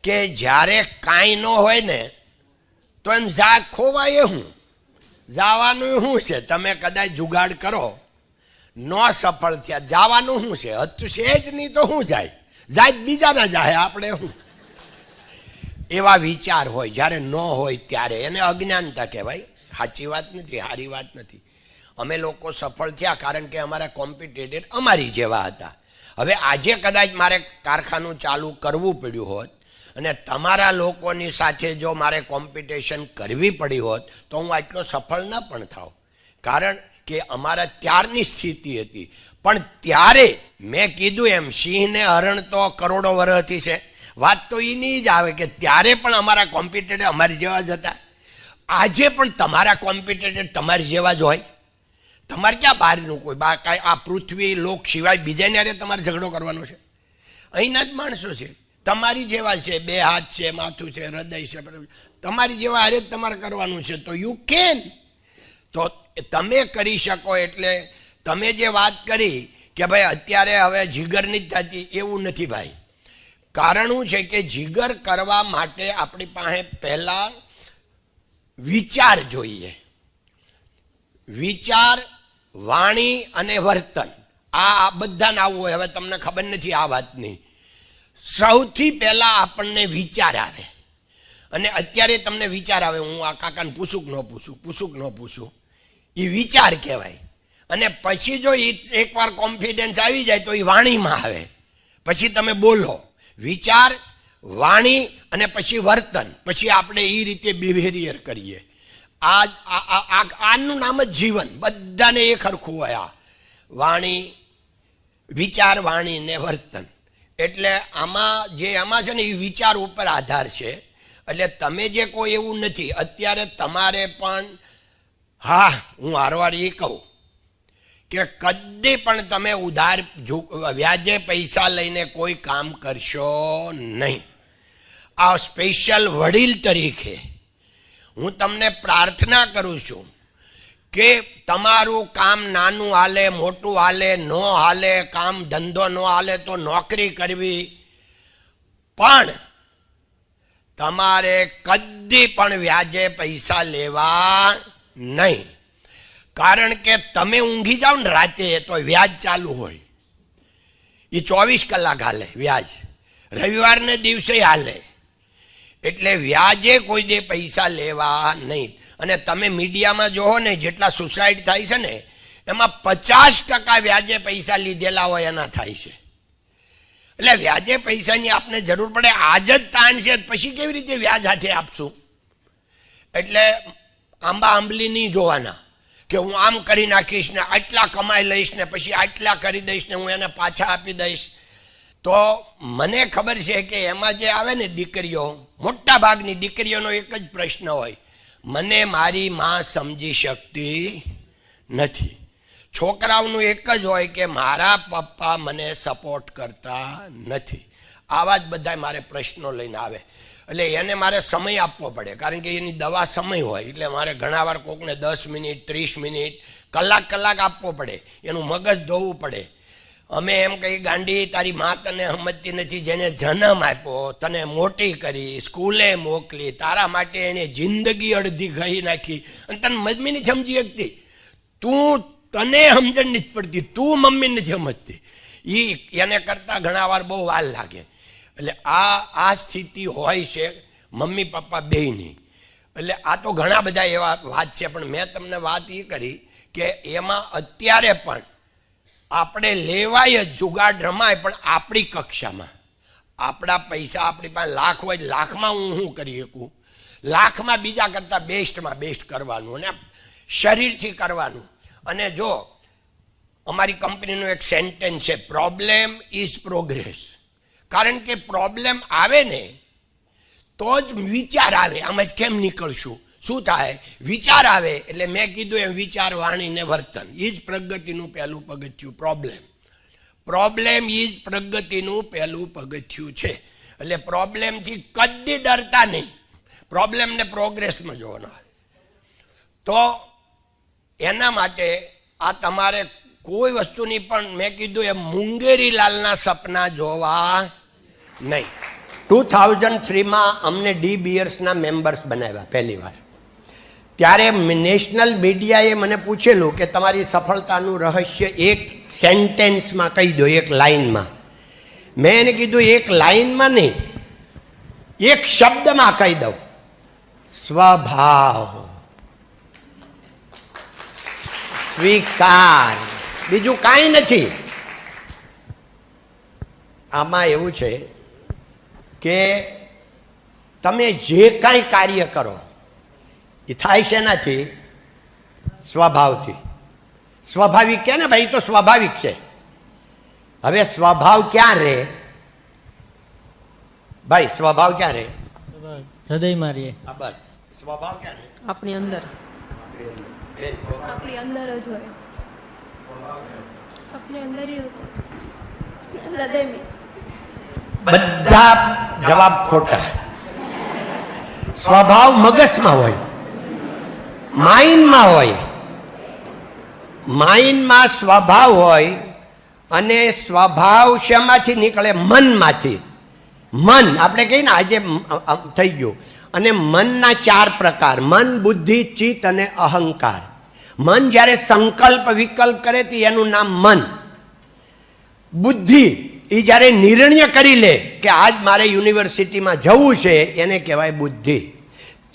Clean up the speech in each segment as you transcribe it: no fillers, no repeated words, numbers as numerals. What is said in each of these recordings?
કે જ્યારે કાંઈ ન હોય ને તો એમ ખોવાય હું જવાનું શું છે? તમે કદાચ જુગાડ કરો ન સફળ થયા, જવાનું શું છે? હતું છે જ નહીં તો શું જાય? બીજા ના જાય, આપણે શું? એવા વિચાર હોય જ્યારે ન હોય ત્યારે, એને અજ્ઞાનતા કહેવાય. સાચી વાત નથી, સારી વાત નથી. અમે લોકો સફળ થયા કારણ કે અમારા કોમ્પિટિટર અમારી જેવા હતા. હવે આજે કદાચ મારે કારખાનું ચાલુ કરવું પડ્યું હોત અને તમારા લોકોની સાથે જો મારે કોમ્પિટિશન કરવી પડી હોત તો હું આટલો સફળ ન પણ થાવ, કારણ કે અમારા ત્યારની સ્થિતિ હતી. પણ ત્યારે મેં કીધું એમ, સિંહને હરણ તો કરોડો વર્ષથી છે. વાત તો એની જ આવે કે ત્યારે પણ અમારા કોમ્પિટિટર અમારી જેવા જ હતા. આજે પણ તમારા કોમ્પિટિટર તમારી જેવા જ હોય. તમારે ક્યાં બહારનું કોઈ કાંઈ આ પૃથ્વી લોક સિવાય બીજાને હારે તમારે ઝઘડો કરવાનો છે? અહીંના જ માણસો છે, તમારી જેવા છે, બે હાથ છે, માથું છે, હૃદય છે, તમારી જેવા હારે જ તમારે કરવાનું છે. તો યુ કેન, તો તમે કરી શકો. એટલે તમે જે વાત કરી કે ભાઈ અત્યારે હવે જીગર નથી થતી, એવું નથી ભાઈ. કારણ શું છે કે જીગર કરવા માટે આપણી પાસે પહેલાં વિચાર જોઈએ. વિચાર, વાણી અને વર્તન, આ બધાને આવવું હોય. હવે તમને ખબર નથી આ વાતની. સૌથી પહેલાં આપણને વિચાર આવે, અને અત્યારે તમને વિચાર આવે હું આ કાકાને પૂછું કે ન પૂછું, પૂછું કે ન પૂછું, એ વિચાર કહેવાય. અને પછી જો એકવાર કોન્ફિડન્સ આવી જાય તો એ વાણીમાં આવે. પછી તમે બોલો, વિચાર, વાણી અને પછી વર્તન, પછી આપણે એ રીતે બિહેવિયર કરીએ. આનું નામ જ જીવન. બધાને એ ખરખું હોય. આ વાણી, વિચાર, વાણી ને વર્તન. એટલે આમાં છે ને એ વિચાર ઉપર આધાર છે. એટલે તમે જે કોઈ એવું નથી. અત્યારે તમારે પણ, હા, હું વારવાર એ કહું કે કદી પણ તમે ઉધાર વ્યાજે પૈસા લઈને કોઈ કામ કરશો નહીં. આ સ્પેશિયલ વડીલ તરીકે હું તમને પ્રાર્થના કરું છું કે તમારું કામ નાનું હાલે, મોટું હાલે, ન હાલે, કામ ધંધો ન હાલે તો નોકરી કરવી, પણ તમારે કદી પણ વ્યાજે પૈસા લેવા નહીં. કારણ કે તમે ઊંઘી જાઓ ને રાતે તો વ્યાજ ચાલુ હોય. એ 24 કલાક હાલે વ્યાજ, રવિવારને દિવસે હાલે. એટલે વ્યાજે કોઈ દે પૈસા લેવા નહીં. અને તમે મીડિયામાં જોવો ને જેટલા સુસાઇડ થાય છે ને એમાં 50% વ્યાજે પૈસા લીધેલા હોય એના થાય છે. એટલે વ્યાજે પૈસાની આપને જરૂર પડે. આજ જ તાણ છે, પછી કેવી રીતે વ્યાજ હાથે આપશું? એટલે આંબા આંબલી નહીં જોવાના કે હું આમ કરી નાખીશ ને આટલા કમાઈ લઈશ ને પછી આટલા કરી દઈશ ને હું એને પાછા આપી દઈશ. તો મને ખબર છે કે એમાં જે આવે ને દીકરીઓ, મોટા ભાગની દીકરીઓનો એક જ પ્રશ્ન હોય, મને મારી માં સમજી શકતી નથી. છોકરાઓનું એક જ હોય કે મારા પપ્પા મને સપોર્ટ કરતા નથી. આવા જ બધા મારે પ્રશ્નો લઈને આવે. એટલે એને મારે સમય આપવો પડે, કારણ કે એની દવા સમય હોય. એટલે મારે ઘણા વાર કોકને 10 મિનિટ, 30 મિનિટ, કલાક આપવો પડે. એનું મગજ ધોવું પડે. અમે એમ કહી, ગાંડી, તારી માં તને સમજતી નથી. જેને જન્મ આપ્યો, તને મોટી કરી, સ્કૂલે મોકલી, તારા માટે એને જિંદગી અડધી ગઈ નાખી, અને તને મમ્મી નથી સમજી શકતી. તને સમજણ નથી પડતી, તું મમ્મી નથી સમજતી. એને કરતાં ઘણા વાર બહુ વાર લાગે. એટલે આ સ્થિતિ હોય છે મમ્મી પપ્પા બેયની. એટલે આ તો ઘણા બધા એવા વાત છે, પણ મેં તમને વાત એ કરી કે એમાં અત્યારે પણ આપણે લેવાય જ, જુગાડ રમાય, પણ આપણી કક્ષામાં. આપણા પૈસા આપણી પાસે લાખ હોય, લાખમાં હું શું કરી શકું? લાખમાં બીજા કરતાં બેસ્ટમાં બેસ્ટ કરવાનું અને શરીરથી કરવાનું. અને જો અમારી કંપનીનું એક સેન્ટેન્સ છે, પ્રોબ્લેમ ઇઝ પ્રોગ્રેસ. કારણ કે પ્રોબ્લેમ આવે ને તો જ વિચાર આવે. આમાં જ કેમ નીકળશું? શું થાય? વિચાર આવે. એટલે મેં કીધું એમ વિચાર, વાણી ને વર્તન એ જ પ્રગતિનું પહેલું પગથિયું. પ્રોબ્લેમ ઇઝ પ્રગતિનું પહેલું પગથિયું છે. એટલે પ્રોબ્લેમથી કદી ડરતા નહીં. પ્રોબ્લેમને પ્રોગ્રેસમાં જોવાનો. તો એના માટે આ તમારે કોઈ વસ્તુની પણ, મેં કીધું એમ, મુંગેરીલાલના સપના જોવા નહીં. 2003માં અમને ડી બિયર્સના મેમ્બર્સ બનાવ્યા પહેલી વાર. ત્યારે નેશનલ મીડિયાએ મને પૂછેલું કે તમારી સફળતાનું રહસ્ય એક સેન્ટેન્સમાં કહી દો, એક લાઇનમાં. મેં એને કીધું એક લાઇનમાં નહીં, એક શબ્દમાં કહી દઉં, સ્વભાવ, સ્વીકાર, બીજું કાંઈ નથી. આમાં એવું છે કે તમે જે કાંઈ કાર્ય કરો એ થાય છે એનાથી સ્વભાવથી. સ્વાભાવિક કે ને ભાઈ, તો સ્વાભાવિક છે. હવે સ્વભાવ ક્યાં રહે ભાઈ? સ્વભાવ ક્યાં રહે? હૃદયમાં રહે. બસ, સ્વભાવ ક્યાં રહે? આપણી અંદર, આપણી અંદર જ હોય, अपने अंदर ही होता है, हृदय में. બધા જવાબ ખોટા. સ્વભાવ મગજમાં હોય, માઇન્ડમાં હોય. માઇન્ડમાં સ્વભાવ હોય અને સ્વભાવ શેમાંથી નીકળે? મનમાંથી. મન આપણે કહીએ ને આજે થઈ ગયું. અને મનના 4 પ્રકાર: મન, બુદ્ધિ, ચિત્ત અને અહંકાર. મન જ્યારે સંકલ્પ વિકલ્પ કરે તો એનું નામ મન. બુદ્ધિ એ જ્યારે નિર્ણય કરી લે કે આજ મારે યુનિવર્સિટીમાં જવું છે, એને કહેવાય બુદ્ધિ.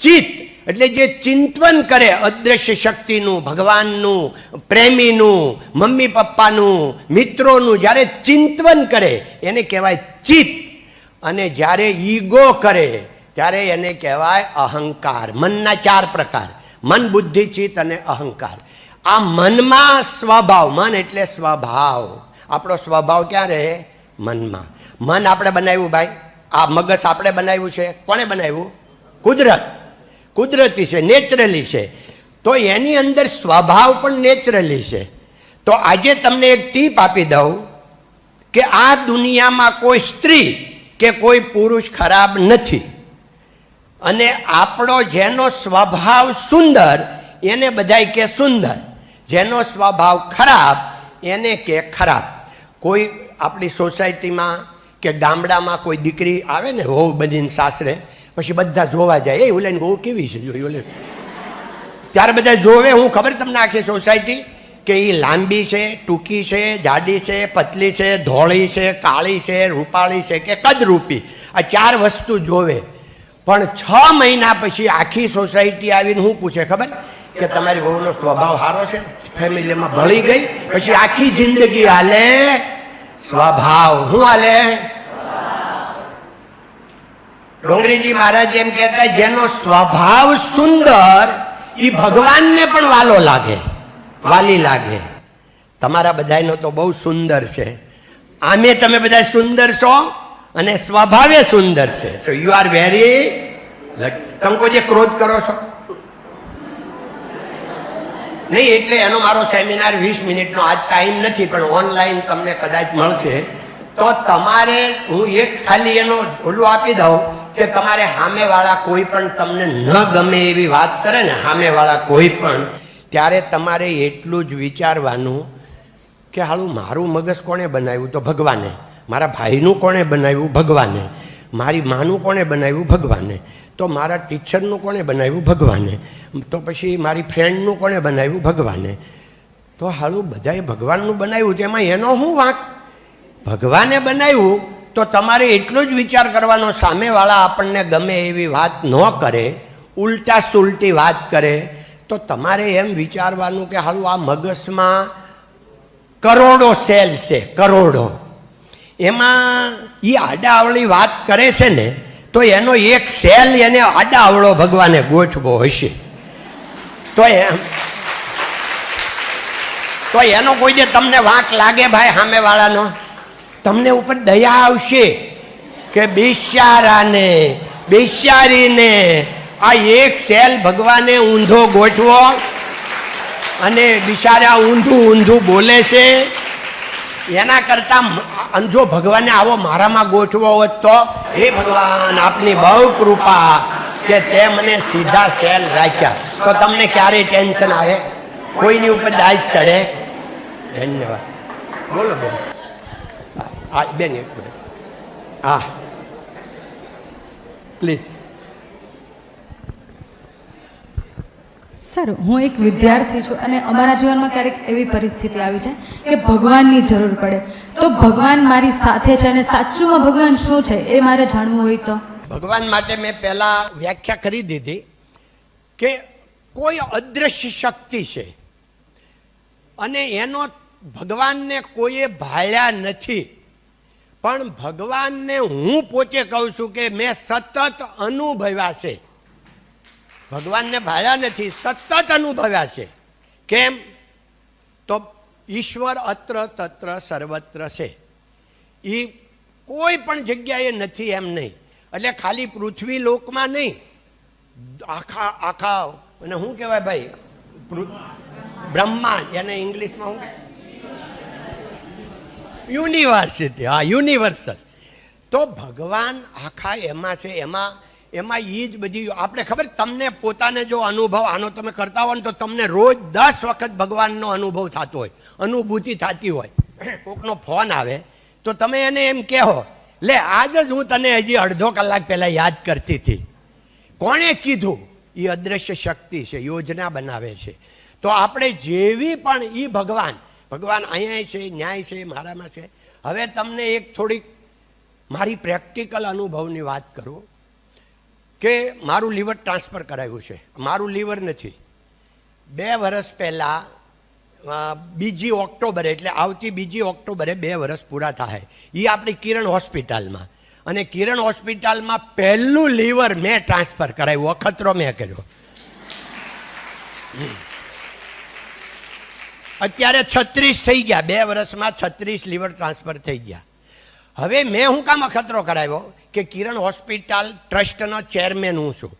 ચિત્ત એટલે જે ચિંતન કરે અદૃશ્ય શક્તિનું, ભગવાનનું, પ્રેમીનું, મમ્મી પપ્પાનું, મિત્રોનું, જ્યારે ચિંતન કરે એને કહેવાય ચિત્ત. અને જ્યારે ઈગો કરે ત્યારે એને કહેવાય અહંકાર. મનના 4 પ્રકાર: મન, બુદ્ધિ, ચિત્ત અને અહંકાર. આ મનમાં સ્વભાવ, મન એટલે સ્વભાવ. આપણો સ્વભાવ ક્યાં રહે? મનમાં. મન આપણે બનાવ્યું ભાઈ, આ મગજ આપણે બનાવ્યું છે. કોણે બનાવ્યું? કુદરત. કુદરતી છે, નેચરલી છે. તો એની અંદર સ્વભાવ પણ નેચરલી છે. તો આજે તમને એક ટીપ આપી દઉં કે આ દુનિયામાં કોઈ સ્ત્રી કે કોઈ પુરુષ ખરાબ નથી. અને આપણો જેનો સ્વભાવ સુંદર એને બધાય કે સુંદર, જેનો સ્વભાવ ખરાબ એને કે ખરાબ. કોઈ આપણી સોસાયટીમાં કે ગામડામાં કોઈ દીકરી આવે ને વહુ બનીને સાસરે, પછી બધા જોવા જાય, એ ઓલાની વહુ કેવી છે જોઈ ઓલે. ત્યારે બધા જોવે, હું ખબર તમને આખી સોસાયટી, કે એ લાંબી છે, ટૂંકી છે, જાડી છે, પતલી છે, ધોળી છે, કાળી છે, રૂપાળી છે કે કદરૂપી. આ 4 વસ્તુ જોવે. પણ 6 મહિના પછી આખી સોસાયટી આવીને શું પૂછે ખબર? કે તમારી વહુનો સ્વભાવ સારો છે, ફેમિલીમાં ભળી ગઈ. પછી આખી જિંદગી હાલે સ્વભાવ. શું હાલે? ડોંગરીજી મહારાજ એમ કહેતા, જેનો સ્વભાવ સુંદર એ ભગવાનને પણ વાલો લાગે, વાલી લાગે. તમારા બધાનો તો બહુ સુંદર છે. આમે તમે બધા સુંદર છો અને સ્વભાવે સુંદર છે. So you are very. તમે કોઈ જે ક્રોધ કરો છો નહીં, એટલે એનો મારો સેમિનાર 20 મિનિટનો આજ ટાઈમ નથી, પણ ઓનલાઈન તમને કદાચ મળશે. તો તમારે હું એક ખાલી એનો ઓલું આપી દઉં કે તમારે સામેવાળા કોઈ પણ તમને ન ગમે એવી વાત કરે ને, સામેવાળા કોઈ પણ, ત્યારે તમારે એટલું જ વિચારવાનું કે હાલું મારું મગજ કોણે બનાવ્યું? તો ભગવાને. મારા ભાઈનું કોણે બનાવ્યું? ભગવાને. મારી માનું કોણે બનાવ્યું? ભગવાને. તો મારા ટીચરનું કોણે બનાવ્યું? ભગવાને. તો પછી મારી ફ્રેન્ડનું કોણે બનાવ્યું? ભગવાને. તો હાલું બધાએ ભગવાનનું બનાવ્યું, તેમાં એનો શું વાંક? ભગવાને બનાવ્યું તો તમારે એટલો જ વિચાર કરવાનો, સામેવાળા આપણને ગમે એવી વાત ન કરે, ઉલટા સુલટી વાત કરે, તો તમારે એમ વિચારવાનું કે હાલું આ મગજમાં કરોડો સેલ છે, કરોડો. એમાં એ આડાઅવળી વાત કરે છે ને, તો એનો એક સેલ એને આડાઅવળો ભગવાને ગોઠવો હશે. તો એનો કોઈ જે તમને વાંક લાગે ભાઈ સામેવાળાનો, તમને ઉપર દયા આવશે કે બિચારાને, બિચારીને આ એક સેલ ભગવાને ઊંધો ગોઠવો અને બિચારા ઊંધું ઊંધું બોલે છે. એના કરતાં જો ભગવાને આવો મારામાં ગોઠવો હોત તો, હે ભગવાન આપની બહુ કૃપા કે તે મને સીધા સેલ રાખ્યા, તો તમને ક્યારેય ટેન્શન આવે? કોઈની ઉપર દાજ ચડે? ધન્યવાદ. બોલો બેન. હા બેન એક મિનિટ. હા પ્લીઝ. સર, હું એક વિદ્યાર્થી છું અને અમારા જીવનમાં ક્યારેક એવી પરિસ્થિતિ આવી છે કે ભગવાનની જરૂર પડે, તો ભગવાન મારી સાથે છે અને સાચુંમાં ભગવાન શું છે એ મારે જાણવું હોય તો? ભગવાન માટે મેં પહેલાં વ્યાખ્યા કરી દીધી કે કોઈ અદૃશ્ય શક્તિ છે અને એનો ભગવાનને કોઈએ ભાળ્યા નથી, પણ ભગવાનને હું પોતે કહું છું કે મેં સતત અનુભવ્યા છે. ભગવાનને ભાળ્યા નથી, સતત અનુભવ્યા છે. કેમ? તો ઈશ્વર અત્ર તત્ર સર્વત્ર છે. એ કોઈ પણ જગ્યાએ નથી એમ નહીં. એટલે ખાલી પૃથ્વી લોકમાં નહીં, આખા અને શું કહેવાય ભાઈ, બ્રહ્માંડ, એને ઇંગ્લિશમાં શું યુનિવર્સિટી, હા યુનિવર્સલ. તો ભગવાન આખા એમાં છે. એમાં એ જ બધી આપણે ખબર, તમને પોતાને જો અનુભવ આનો તમે કરતા હો ને તો તમને રોજ 10 વખત ભગવાનનો અનુભવ થતો હોય, અનુભૂતિ થતી હોય. કોકનો ફોન આવે તો તમે એને એમ કહો, લે આજ જ હું તને હજી અડધો કલાક પહેલાં યાદ કરતી હતી. કોણે કીધું? એ અદૃશ્ય શક્તિ છે, યોજના બનાવે છે. તો આપણે જેવી પણ એ ભગવાન અહીંયા છે, ન્યાય છે, મારામાં છે. હવે તમને એક થોડીક મારી પ્રેક્ટિકલ અનુભવની વાત કરું કે મારું લીવર ટ્રાન્સફર કરાવ્યું છે. મારું લીવર નથી. 2 વર્ષ પહેલાં 2 ઓક્ટોબરે, એટલે આવતી 2 ઓક્ટોબરે 2 વર્ષ પૂરા થાય. એ આપણી કિરણ હોસ્પિટલમાં, અને કિરણ હોસ્પિટલમાં પહેલું લીવર મેં ટ્રાન્સફર કરાવ્યું, અખતરો મેં કર્યો. અત્યારે 36 થઈ ગયા, 2 વર્ષમાં 36 લીવર ટ્રાન્સફર થઈ ગયા. હવે મેં હું કામ અખતરો કરાવ્યો કે કિરણ હોસ્પિટલ ટ્રસ્ટનો ચેરમેન હું છું,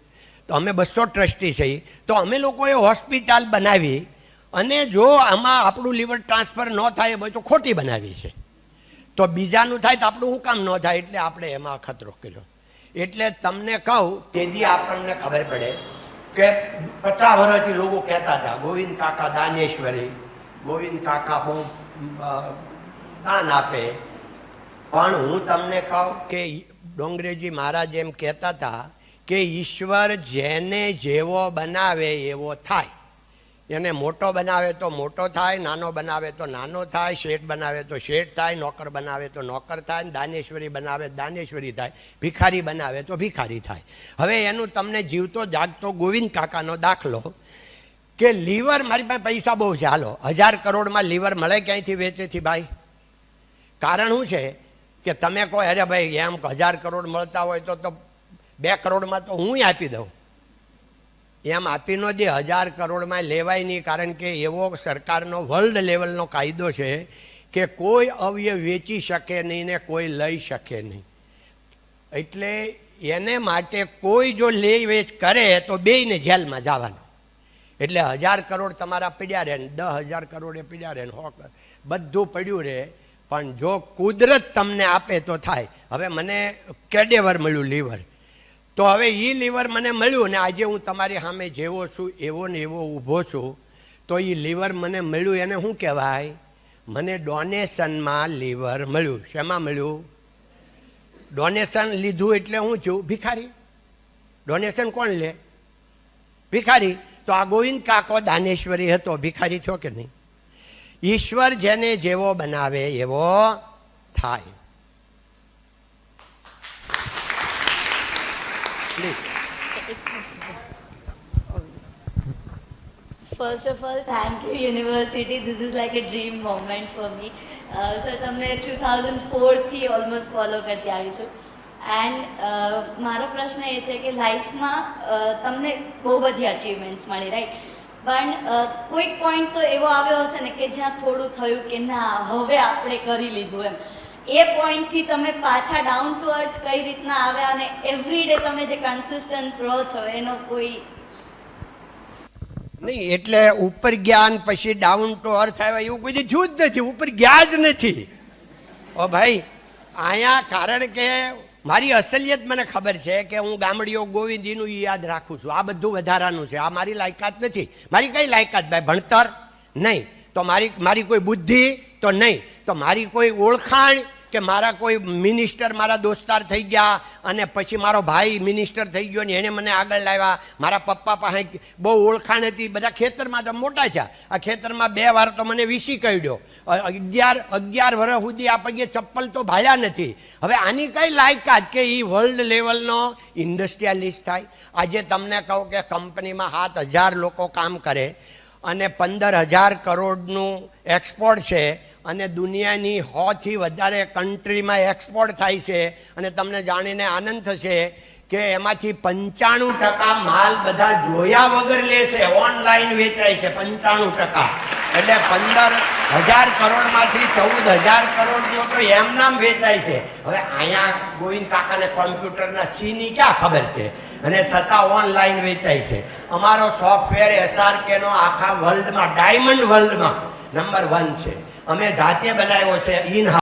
તો અમે 200 ટ્રસ્ટી છીએ. તો અમે લોકોએ હોસ્પિટલ બનાવી, અને જો આમાં આપણું લીવર ટ્રાન્સફર ન થાય હોય તો ખોટી બનાવી છે. તો બીજાનું થાય તો આપણું શું કામ ન થાય, એટલે આપણે એમાં અખતરો કર્યો. એટલે તમને કહું, તેથી આપણને ખબર પડે કે 50 વર્ષથી લોકો કહેતા હતા ગોવિંદ કાકા દાનેશ્વરી, ગોવિંદ કાકા બહુ દાન આપે. પણ હું તમને કહું કે ડોંગરેજી મહારાજ એમ કહેતા હતા કે ઈશ્વર જેને જેવો બનાવે એવો થાય. એને મોટો બનાવે તો મોટો થાય, નાનો બનાવે તો નાનો થાય, શેઠ બનાવે તો શેઠ થાય, નોકર બનાવે તો નોકર થાય, દાનેશ્વરી બનાવે દાનેશ્વરી થાય, ભિખારી બનાવે તો ભિખારી થાય. હવે એનું તમને જીવતો જાગતો ગોવિંદ કાકાનો દાખલો કે લીવર, મારી પાસે પૈસા બહુ છે, હાલો 1000 કરોડમાં લીવર મળે ક્યાંયથી વેચેથી ભાઈ? કારણ શું છે કે તમે કહો અરે ભાઈ એમ 1000 કરોડ મળતા હોય તો 2 કરોડમાં તો હું આપી દઉં. એમ આપી ન દે. 1000 કરોડમાં લેવાય નહીં, કારણ કે એવો સરકારનો વર્લ્ડ લેવલનો કાયદો છે કે કોઈ અવયવ વેચી શકે નહીં ને કોઈ લઈ શકે નહીં. એટલે એને માટે કોઈ જો લે વેચ કરે તો બેયને જેલમાં જવાનું. એટલે 1000 કરોડ તમારા પડ્યા રહે ને 10,000 કરોડે પડ્યા રહે ને 100 બધું પડ્યું રહે, પણ જો કુદરત તમને આપે તો થાય. હવે મને કેડેવર મળ્યું લીવર, તો હવે એ લીવર મને મળ્યું ને આજે હું તમારી સામે જેવો છું એવો ને એવો ઊભો છું. તો એ લીવર મને મળ્યું એને શું કહેવાય? મને ડોનેશનમાં લીવર મળ્યું. શેમાં મળ્યું? ડોનેશન લીધું એટલે હું છું ભિખારી. ડોનેશન કોણ લે? ભિખારી. તો આ ગોવિંદ કાકો દાનેશ્વરી હતો, ભિખારી છો કે નહીં? ઈશ્વર જેને જેવો બનાવે એવો થાય. First of all, thank you University. This is like a dream moment for me. Sir, તમને 2004 થી ઓલમોસ્ટ ફોલો કરતી આવી છું. એન્ડ મારો પ્રશ્ન એ છે કે લાઈફમાં તમને બહુ બધી અચીવમેન્ટ્સ મળી, રાઈટ? પણ કોઈક પોઈન્ટ તો એવો આવ્યો હશે ને કે જ્યાં થોડું થયું કે ના હવે આપણે કરી લીધું એમ. એ પોઈન્ટથી તમે પાછા ડાઉન ટુ અર્થ કઈ રીતના આવ્યા, અને એવરી ડે તમે જે કન્સિસ્ટન્ટ રહો છો એનો કોઈ નહીં? એટલે ઉપર ગયા ને પછી ડાઉન ટુ અર્થ આવ્યા એવું કોઈ થયું જ નથી. ઉપર ગયા જ નથી. ઓ ભાઈ અહીંયા, કારણ કે મારી અસલિયત મને ખબર છે કે હું ગામડીઓ ગોવિંદીનું યાદ રાખું છું. આ બધું વધારાનું છે. આ મારી લાયકાત નથી. મારી કઈ લાયકાત ભાઈ? ભણતર નહીં, તો મારી કોઈ બુદ્ધિ તો નહીં, તો મારી કોઈ ઓળખાણ કે મારા કોઈ મિનિસ્ટર મારા દોસ્તાર થઈ ગયા અને પછી મારો ભાઈ મિનિસ્ટર થઈ ગયો ને એને મને આગળ લાવ્યા. મારા પપ્પા પાસે બહુ ઓળખાણ હતી, બધા ખેતરમાં તો મોટા છે. આ ખેતરમાં 2 વાર તો મને વીસી કાઢ્યો. 11 વર્ષ સુધી આ પગે ચપ્પલ તો ભાળ્યા નથી. હવે આની કઈ લાયકાત કે એ વર્લ્ડ લેવલનો ઇન્ડસ્ટ્રીયાલિસ્ટ થાય? આજે તમને કહું કે કંપનીમાં 7,000 લોકો કામ કરે અને 15,000 કરોડનું એક્સપોર્ટ છે અને દુનિયાની 100થી વધારે કન્ટ્રીમાં એક્સપોર્ટ થાય છે. અને તમને જાણીને આનંદ થશે કે એમાંથી 95% માલ બધા જોયા વગર લેશે, ઓનલાઈન વેચાય છે 95%. એટલે 15,000 કરોડમાંથી 14,000 કરોડ તો એમનામ વેચાય છે. હવે અહીંયા ગોવિંદ કાકાને કોમ્પ્યુટરના સીની ક્યાં ખબર છે અને છતાં ઓનલાઈન વેચાય છે. અમારો સોફ્ટવેર SRKનો આખા વર્લ્ડમાં, ડાયમંડ વર્લ્ડમાં નંબર 1 છે. અમે જાતે બનાવ્યો છે ઇન